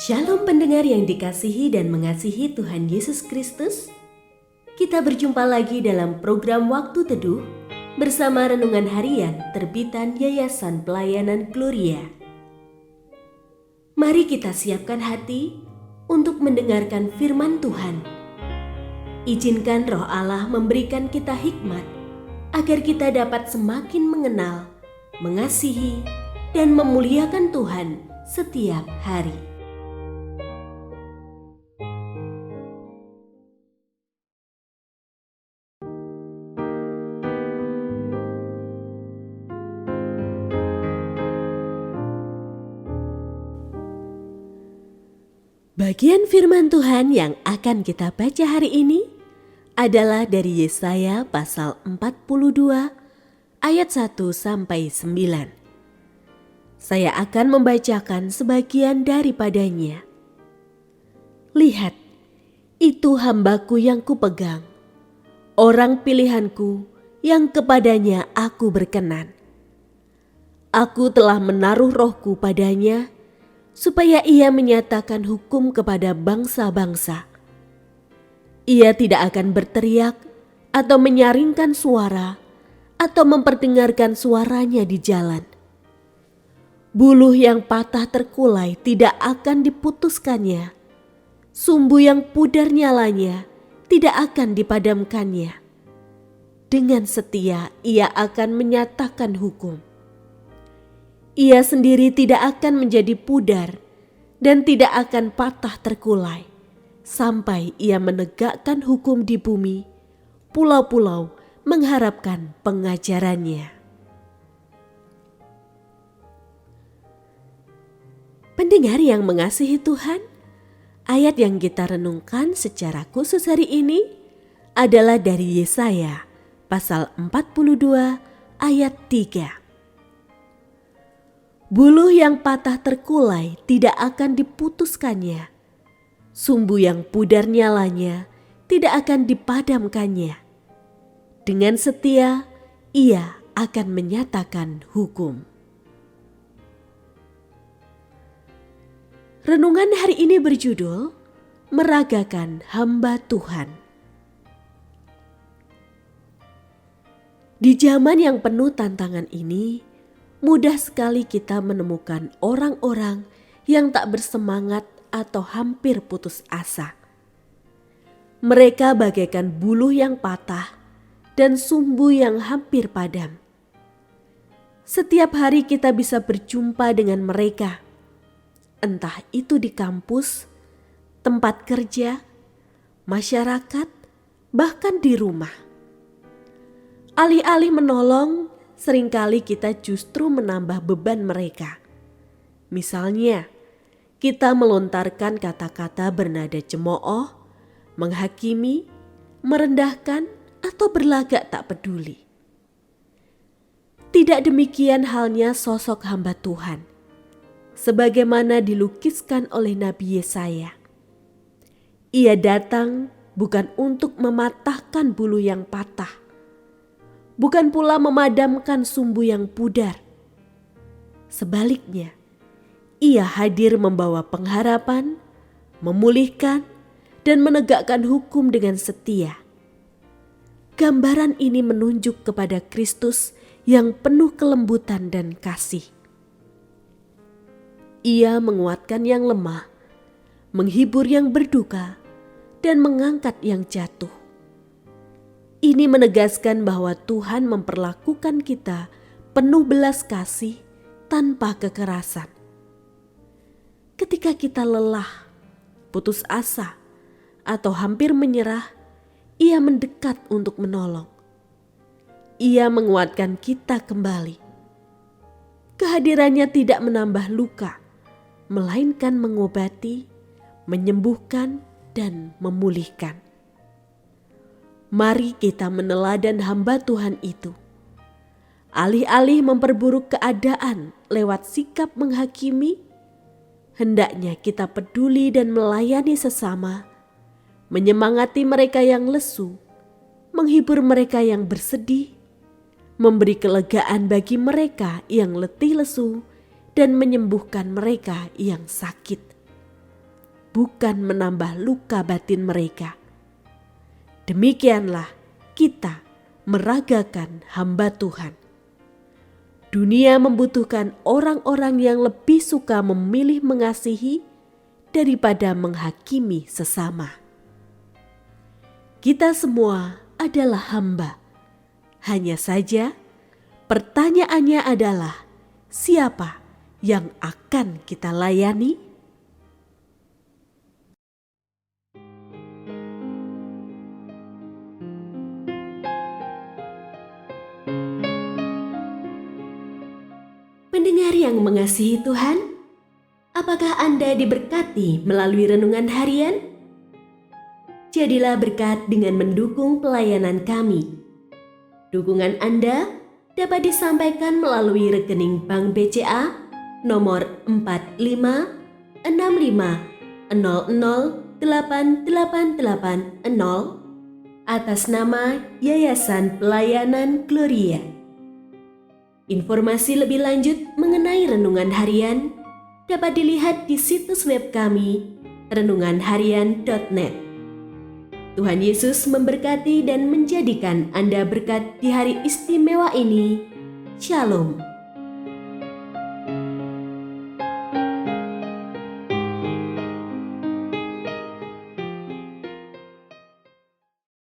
Shalom pendengar yang dikasihi dan mengasihi Tuhan Yesus Kristus. Kita berjumpa lagi dalam program Waktu Teduh bersama Renungan Harian terbitan Yayasan Pelayanan Gloria. Mari kita siapkan hati untuk mendengarkan firman Tuhan. Izinkan Roh Allah memberikan kita hikmat agar kita dapat semakin mengenal, mengasihi, dan memuliakan Tuhan setiap hari. Bagian firman Tuhan yang akan kita baca hari ini adalah dari Yesaya pasal 42 ayat 1 sampai 9. Saya akan membacakan sebagian daripadanya. Lihat, itu hambaku yang kupegang, orang pilihanku yang kepadanya aku berkenan. Aku telah menaruh rohku padanya, supaya ia menyatakan hukum kepada bangsa-bangsa. Ia tidak akan berteriak atau menyaringkan suara atau memperdengarkan suaranya di jalan. Buluh yang patah terkulai tidak akan diputuskannya. Sumbu yang pudar nyalanya tidak akan dipadamkannya. Dengan setia ia akan menyatakan hukum. Ia sendiri tidak akan menjadi pudar dan tidak akan patah terkulai sampai ia menegakkan hukum di bumi. Pulau-pulau mengharapkan pengajarannya. Pendengar yang mengasihi Tuhan, ayat yang kita renungkan secara khusus hari ini adalah dari Yesaya pasal 42 ayat 3. Buluh yang patah terkulai tidak akan diputuskannya. Sumbu yang pudar nyalanya tidak akan dipadamkannya. Dengan setia, ia akan menyatakan hukum. Renungan hari ini berjudul Meragakan Hamba Tuhan. Di zaman yang penuh tantangan ini, mudah sekali kita menemukan orang-orang yang tak bersemangat atau hampir putus asa. Mereka bagaikan buluh yang patah dan sumbu yang hampir padam. Setiap hari kita bisa berjumpa dengan mereka, entah itu di kampus, tempat kerja, masyarakat, bahkan di rumah. Alih-alih menolong, seringkali kita justru menambah beban mereka. Misalnya, kita melontarkan kata-kata bernada cemooh, menghakimi, merendahkan, atau berlagak tak peduli. Tidak demikian halnya sosok hamba Tuhan, sebagaimana dilukiskan oleh Nabi Yesaya. Ia datang bukan untuk mematahkan bulu yang patah, bukan pula memadamkan sumbu yang pudar. Sebaliknya, ia hadir membawa pengharapan, memulihkan, dan menegakkan hukum dengan setia. Gambaran ini menunjuk kepada Kristus yang penuh kelembutan dan kasih. Ia menguatkan yang lemah, menghibur yang berduka, dan mengangkat yang jatuh. Ini menegaskan bahwa Tuhan memperlakukan kita penuh belas kasih tanpa kekerasan. Ketika kita lelah, putus asa, atau hampir menyerah, ia mendekat untuk menolong. Ia menguatkan kita kembali. Kehadirannya tidak menambah luka, melainkan mengobati, menyembuhkan, dan memulihkan. Mari kita meneladan hamba Tuhan itu. Alih-alih memperburuk keadaan lewat sikap menghakimi, hendaknya kita peduli dan melayani sesama, menyemangati mereka yang lesu, menghibur mereka yang bersedih, memberi kelegaan bagi mereka yang letih lesu, dan menyembuhkan mereka yang sakit. bukan menambah luka batin mereka. Demikianlah kita meragakan hamba Tuhan. Dunia membutuhkan orang-orang yang lebih suka memilih mengasihi daripada menghakimi sesama. Kita semua adalah hamba. Hanya saja pertanyaannya adalah siapa yang akan kita layani? Pendengar yang mengasihi Tuhan, apakah Anda diberkati melalui renungan harian? Jadilah berkat dengan mendukung pelayanan kami. Dukungan Anda dapat disampaikan melalui rekening Bank BCA nomor 4565008880 atas nama Yayasan Pelayanan Gloria. Informasi lebih lanjut mengenai renungan harian dapat dilihat di situs web kami renunganharian.net. Tuhan Yesus memberkati dan menjadikan Anda berkat di hari istimewa ini. Shalom.